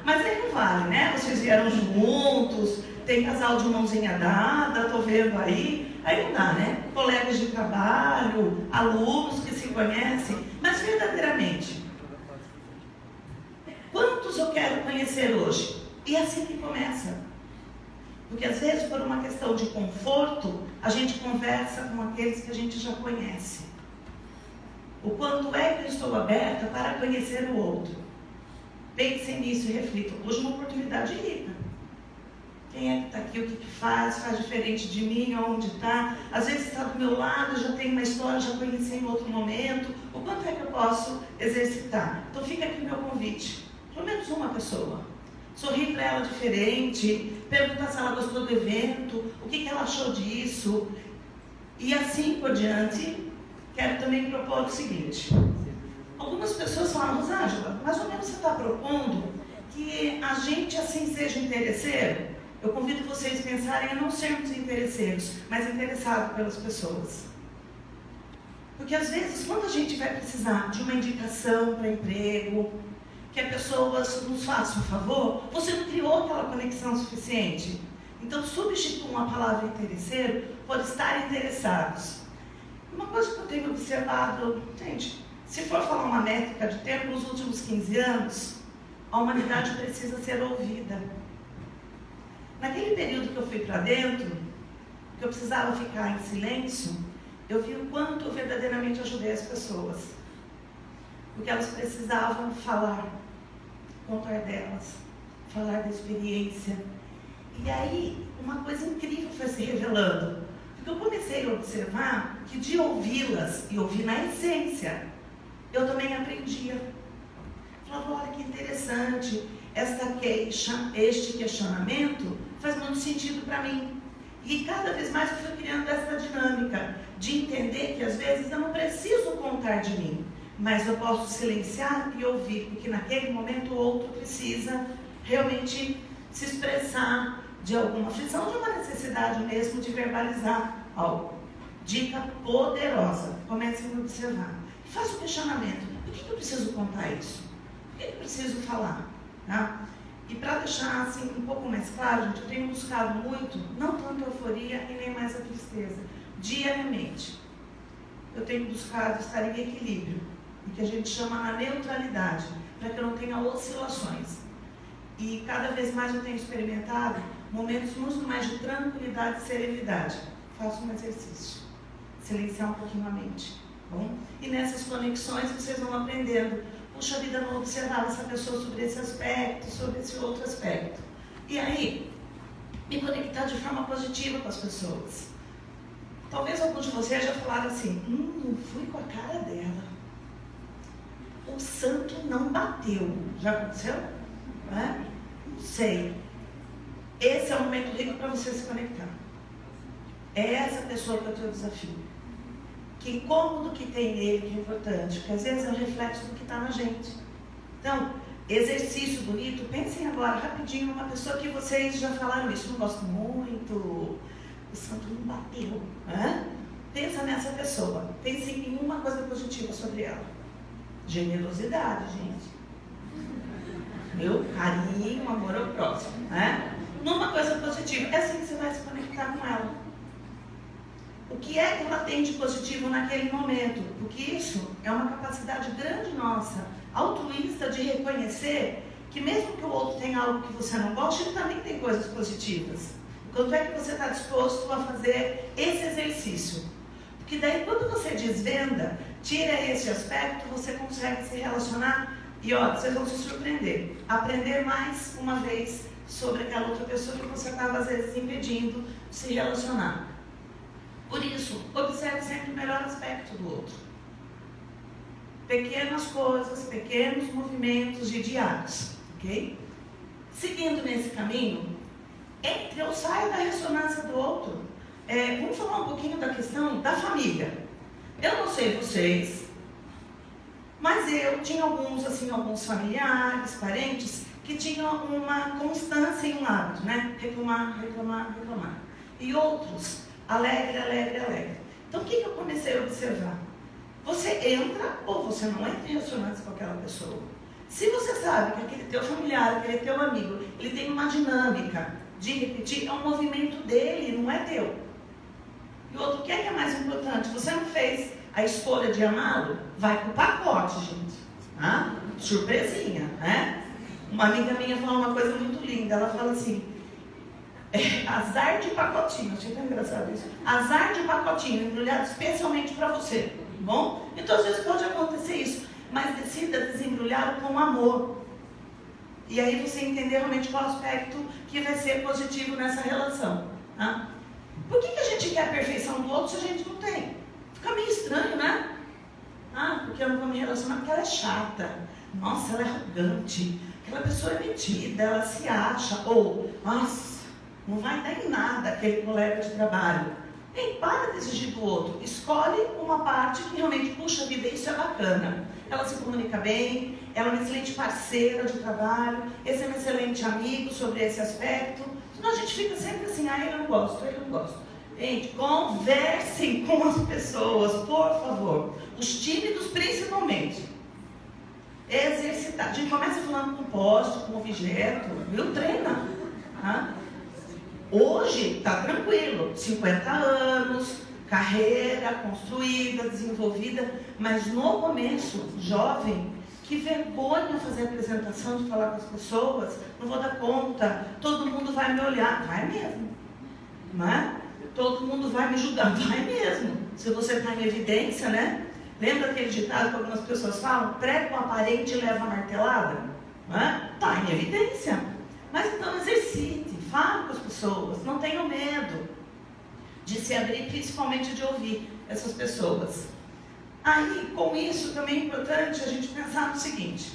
mas aí não vale, né? Vocês vieram juntos, tem casal de mãozinha dada, estou vendo aí não dá, né? Colegas de trabalho, alunos que se conhecem, mas verdadeiramente, quantos eu quero conhecer hoje? E é assim que começa. Porque às vezes, por uma questão de conforto, a gente conversa com aqueles que a gente já conhece. O quanto é que eu estou aberta para conhecer o outro? Pensem nisso e reflitam. Hoje é uma oportunidade rica. Quem é que está aqui, o que faz diferente de mim, onde está? Às vezes está do meu lado, já tem uma história, já conheci em outro momento. O quanto é que eu posso exercitar? Então fica aqui o meu convite. Pelo menos uma pessoa. Sorrir para ela diferente, perguntar se ela gostou do evento, o que ela achou disso. E assim por diante, quero também propor o seguinte. Algumas pessoas falam, Rosângela, mais ou menos você está propondo que a gente assim seja interesseiro? Eu convido vocês a pensarem a não sermos interesseiros, mas interessados pelas pessoas. Porque às vezes, quando a gente vai precisar de uma indicação para emprego, que a pessoa nos faça um favor, você não criou aquela conexão suficiente. Então, substituam a palavra interesseiro por estar interessados. Uma coisa que eu tenho observado, gente, se for falar uma métrica de tempo, nos últimos 15 anos, a humanidade precisa ser ouvida. Naquele período que eu fui para dentro, que eu precisava ficar em silêncio, eu vi o quanto eu verdadeiramente ajudei as pessoas. Porque elas precisavam falar, contar delas, falar da experiência. E aí, uma coisa incrível foi se revelando. Porque eu comecei a observar que de ouvi-las, e ouvir na essência, eu também aprendia. Falava, olha que interessante, esta queixa, este questionamento faz muito sentido para mim. E cada vez mais eu fui criando essa dinâmica de entender que às vezes eu não preciso contar de mim, mas eu posso silenciar e ouvir, porque naquele momento o outro precisa realmente se expressar de alguma aflição, de uma necessidade mesmo de verbalizar algo. Dica poderosa, comece a observar. Faça o questionamento, por que eu preciso contar isso? Por que eu preciso falar? Tá? E para deixar assim um pouco mais claro, gente, eu tenho buscado muito, não tanto a euforia e nem mais a tristeza, diariamente. Eu tenho buscado estar em equilíbrio, o que a gente chama na neutralidade, para que eu não tenha oscilações. E cada vez mais eu tenho experimentado momentos muito mais de tranquilidade e serenidade. Faço um exercício, silenciar um pouquinho a mente. Bom? E nessas conexões vocês vão aprendendo. Puxa vida, não observava essa pessoa sobre esse aspecto, sobre esse outro aspecto. E aí, me conectar de forma positiva com as pessoas. Talvez alguns de vocês já falaram assim, fui com a cara dela. O santo não bateu. Já aconteceu? Não sei. Esse é o momento rico para você se conectar. É essa pessoa que é o teu desafio. Que incômodo que tem nele que é importante, porque às vezes é um reflexo do que está na gente. Então, exercício bonito, pensem agora rapidinho numa pessoa que vocês já falaram isso, não gosto muito, o santo não bateu. Pensa nessa pessoa, pense em uma coisa positiva sobre ela. Generosidade, gente. Meu carinho, amor ao próximo. Numa coisa positiva, é assim que você vai se conectar com ela. O que é que ela tem de positivo naquele momento? Porque isso é uma capacidade grande nossa altruísta de reconhecer que mesmo que o outro tenha algo que você não gosta, ele também tem coisas positivas. Quanto é que você está disposto a fazer esse exercício? Porque daí quando você desvenda, tira esse aspecto, você consegue se relacionar e ó, vocês vão se surpreender. Aprender mais uma vez sobre aquela outra pessoa que você estava às vezes impedindo de se relacionar. Por isso, observe sempre o melhor aspecto do outro. Pequenas coisas, pequenos movimentos de diários, ok? Seguindo nesse caminho, eu saio da ressonância do outro. Vamos falar um pouquinho da questão da família. Eu não sei vocês, mas eu tinha alguns familiares, parentes, que tinham uma constância em um hábito, né? Reclamar. E outros, alegre. Então o que eu comecei a observar? Você entra ou você não entra em ressonância com aquela pessoa. Se você sabe que aquele teu familiar, aquele teu amigo, ele tem uma dinâmica de repetir, é um movimento dele, não é teu. E outro, o que é mais importante? Você não fez a escolha de amá-lo? Vai pro pacote, gente. Ah? Surpresinha, né? Uma amiga minha falou uma coisa muito linda. Ela fala assim, azar de pacotinho. Achei tão engraçado isso. Azar de pacotinho, embrulhado especialmente para você. Bom? Então às vezes pode acontecer isso. Mas decida desembrulhar com amor. E aí você entender realmente qual aspecto que vai ser positivo nessa relação. Tá? Por que a gente quer a perfeição do outro se a gente não tem? Fica meio estranho, né? Porque eu não vou me relacionar porque ela é chata. Nossa, ela é arrogante. Aquela pessoa é metida, ela se acha. Ou, nossa, não vai dar em nada aquele colega de trabalho. Ei, para de exigir do outro. Escolhe uma parte que realmente, puxa vida, isso é bacana. Ela se comunica bem, ela é uma excelente parceira de trabalho, esse é um excelente amigo sobre esse aspecto. Senão a gente fica sempre assim, ele não gosto. Gente, conversem com as pessoas, por favor. Os tímidos principalmente. Exercitar. A gente começa falando com poste, com objeto, viu? Treina. Hoje está tranquilo, 50 anos, carreira construída, desenvolvida, mas no começo, jovem, que vergonha fazer apresentação, de falar com as pessoas, não vou dar conta, todo mundo vai me olhar, vai mesmo, não é? Todo mundo vai me julgar, vai mesmo, se você está em evidência, né? Lembra aquele ditado que algumas pessoas falam? Prega um aparente e leva a martelada? Não é? Está em evidência, mas então exercite. Fale com as pessoas, não tenham medo de se abrir, principalmente de ouvir essas pessoas. Aí, com isso, também é importante a gente pensar no seguinte: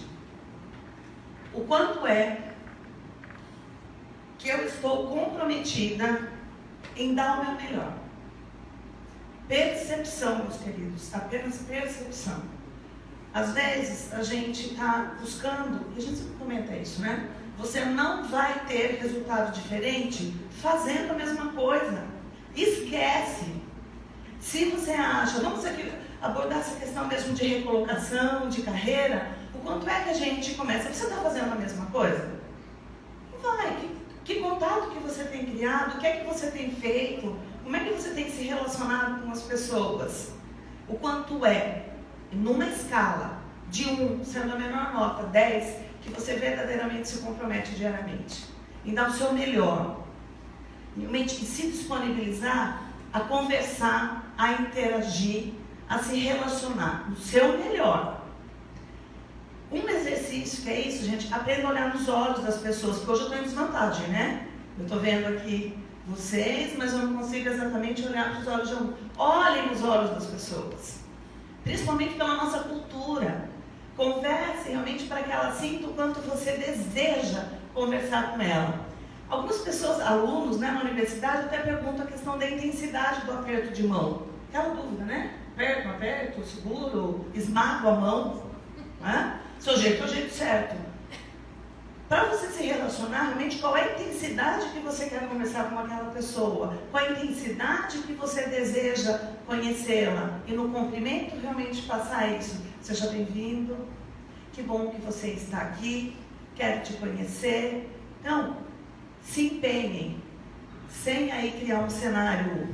o quanto é que eu estou comprometida em dar o meu melhor. Percepção, meus queridos, apenas percepção. Às vezes, a gente está buscando, e a gente sempre comenta isso, né? Você não vai ter resultado diferente fazendo a mesma coisa. Esquece. Se você acha, vamos aqui abordar essa questão mesmo de recolocação, de carreira, o quanto é que a gente começa? Você está fazendo a mesma coisa? Vai. Que contato que você tem criado? O que é que você tem feito? Como é que você tem se relacionado com as pessoas? O quanto é, numa escala de 1, sendo a menor nota, 10, que você verdadeiramente se compromete diariamente, em dar o seu melhor, realmente se disponibilizar a conversar, a interagir, a se relacionar, o seu melhor. Um exercício que é isso, gente, aprenda a olhar nos olhos das pessoas, porque hoje eu estou em desvantagem, né? Eu estou vendo aqui vocês, mas eu não consigo exatamente olhar para os olhos de um. Olhem nos olhos das pessoas, principalmente pela nossa cultura. Converse realmente para que ela sinta o quanto você deseja conversar com ela. Algumas pessoas, alunos, né, na universidade, até perguntam a questão da intensidade do aperto de mão. Aquela dúvida, né? Aperto, não aperto, seguro, esmago a mão. Né? Seu jeito é o jeito certo. Para você se relacionar, realmente, qual é a intensidade que você quer conversar com aquela pessoa? Qual a intensidade que você deseja conhecê-la? E no cumprimento, realmente passar isso. Seja bem-vindo, que bom que você está aqui, quero te conhecer. Então, se empenhem, sem aí criar um cenário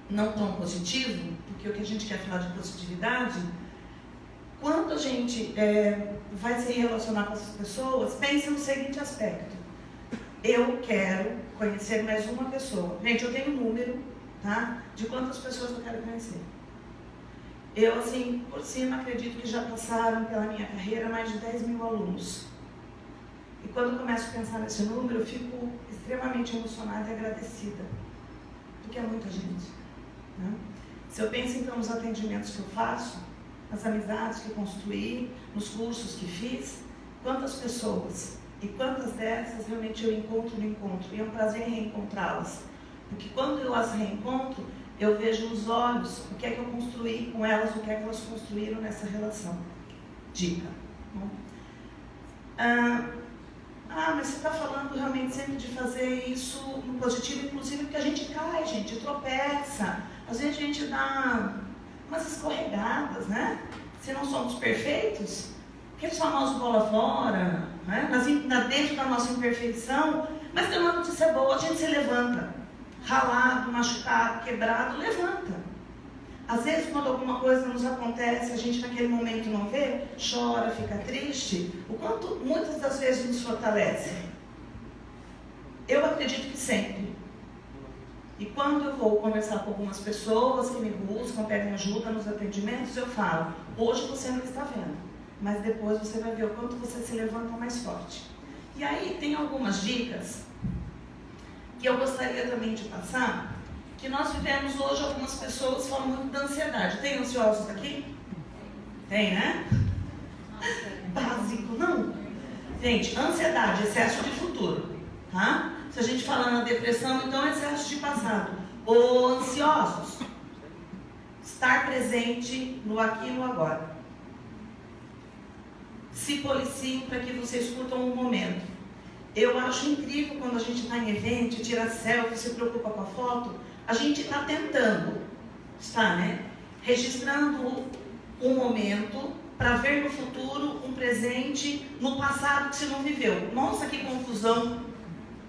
não tão positivo, porque o que a gente quer falar de positividade quando a gente vai se relacionar com essas pessoas, pense no seguinte aspecto. Eu quero conhecer mais uma pessoa. Gente, eu tenho um número, tá, de quantas pessoas eu quero conhecer. Eu, assim, por cima, acredito que já passaram pela minha carreira mais de 10 mil alunos. E quando eu começo a pensar nesse número, eu fico extremamente emocionada e agradecida. Porque é muita gente, né? Se eu penso, então, nos atendimentos que eu faço, nas amizades que eu construí, nos cursos que fiz, quantas pessoas e quantas dessas realmente eu encontro no encontro. E é um prazer reencontrá-las. Porque quando eu as reencontro, eu vejo nos olhos o que é que eu construí com elas, o que é que elas construíram nessa relação. Dica. Mas você está falando realmente sempre de fazer isso no positivo, inclusive porque a gente cai, gente, tropeça. Às vezes a gente dá umas escorregadas, né? Se não somos perfeitos, aqueles famosos bola fora, né? Dentro da nossa imperfeição, mas tem uma notícia boa, a gente se levanta. Ralado, machucado, quebrado, levanta. Às vezes, quando alguma coisa nos acontece, a gente naquele momento não vê, chora, fica triste, o quanto muitas das vezes nos fortalece. Eu acredito que sempre. E quando eu vou conversar com algumas pessoas que me buscam, pedem ajuda nos atendimentos, eu falo, hoje você não está vendo, mas depois você vai ver o quanto você se levanta mais forte. E aí tem algumas dicas que eu gostaria também de passar, que nós vivemos hoje, algumas pessoas falam muito da ansiedade. Tem ansiosos aqui? Tem, né? Básico, não? Gente, ansiedade, excesso de futuro, tá? Se a gente fala na depressão, então é excesso de passado. Ou ansiosos, estar presente no aqui e no agora. Se policiem para que vocês curtam um momento. Eu acho incrível quando a gente está em evento, tira selfie, se preocupa com a foto. A gente está tentando, né? Registrando um momento para ver no futuro um presente no passado que você não viveu. Nossa, que confusão,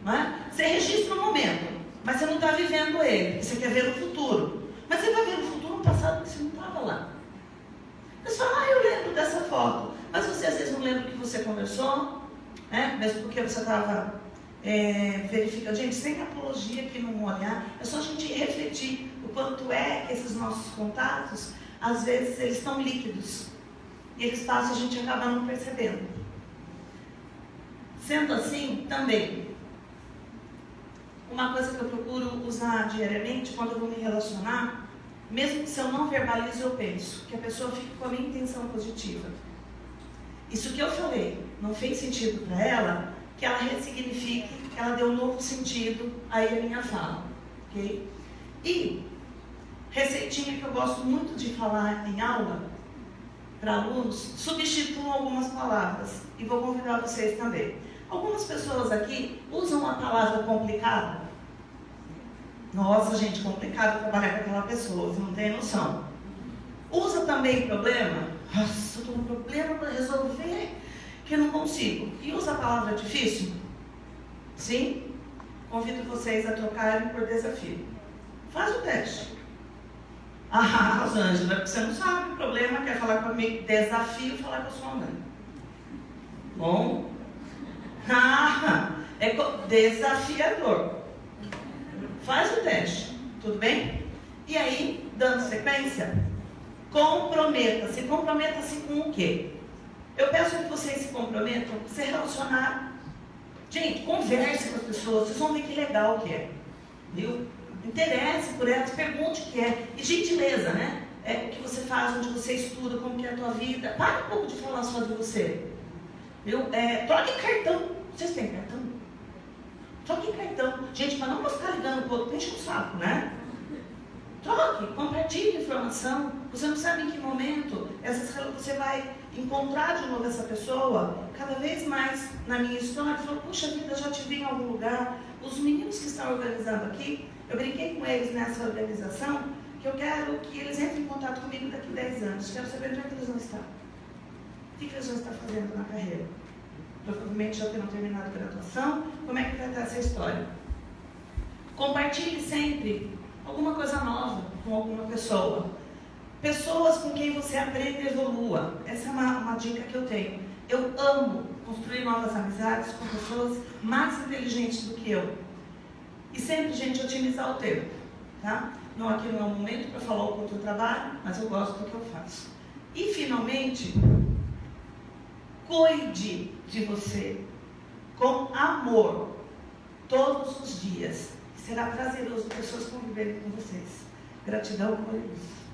né? Você registra um momento, mas você não está vivendo ele. Você quer ver no futuro, mas você vai ver no futuro um passado que você não estava lá. Você fala, eu lembro dessa foto, mas você às vezes não lembra o que você conversou. Mesmo porque você estava verificando. Gente, sem apologia aqui no olhar, é só a gente refletir o quanto é que esses nossos contatos, às vezes, eles estão líquidos. E eles passam, a gente acaba não percebendo. Sendo assim, também, uma coisa que eu procuro usar diariamente, quando eu vou me relacionar, mesmo que se eu não verbalizo, eu penso, que a pessoa fique com a minha intenção positiva. Isso que eu falei não fez sentido para ela, que ela ressignifique, que ela dê um novo sentido aí a minha fala, ok? E receitinha que eu gosto muito de falar em aula para alunos, substituam algumas palavras e vou convidar vocês também. Algumas pessoas aqui usam a palavra complicado. Nossa, gente, complicado trabalhar com aquela pessoa, você não tem noção. Usa também problema. Nossa, eu estou com um problema para resolver que eu não consigo. E usa a palavra difícil? Sim? Convido vocês a trocarem por desafio. Faz o teste. Rosângela, porque você não sabe o problema, quer falar comigo. Desafio falar com a sua mãe. Bom? É desafiador. Faz o teste. Tudo bem? E aí, dando sequência, comprometa-se. Comprometa-se com o quê? Eu peço que vocês se comprometam a se relacionar. Gente, converse com as pessoas, vocês vão ver que legal que é. Viu? Interesse por elas, pergunte o que é. E gentileza, né? O que você faz, onde você estuda, como que é a tua vida. Para um pouco de falar só de você. Viu? Troque cartão. Vocês têm cartão? Troque cartão. Gente, para não ficar ligando para o outro, enche o saco, né? Troque, compartilhe informação. Você não sabe em que momento você vai encontrar de novo essa pessoa. Cada vez mais na minha história, eu falo, puxa vida, já te vi em algum lugar. Os meninos que estão organizando aqui, eu brinquei com eles nessa organização, que eu quero que eles entrem em contato comigo daqui a 10 anos. Quero saber onde é que eles vão estar. O que eles vão estar fazendo na carreira. Provavelmente já terão terminado a graduação. Como é que vai estar essa história? Compartilhe sempre alguma coisa nova com alguma pessoa. Pessoas com quem você aprende e evolua. Essa é uma dica que eu tenho. Eu amo construir novas amizades com pessoas mais inteligentes do que eu. E sempre, gente, otimizar o tempo. Tá? Não, aqui não é o momento para falar o quanto eu trabalho, mas eu gosto do que eu faço. E, finalmente, cuide de você com amor todos os dias. Será prazeroso pessoas conviverem com vocês. Gratidão por isso.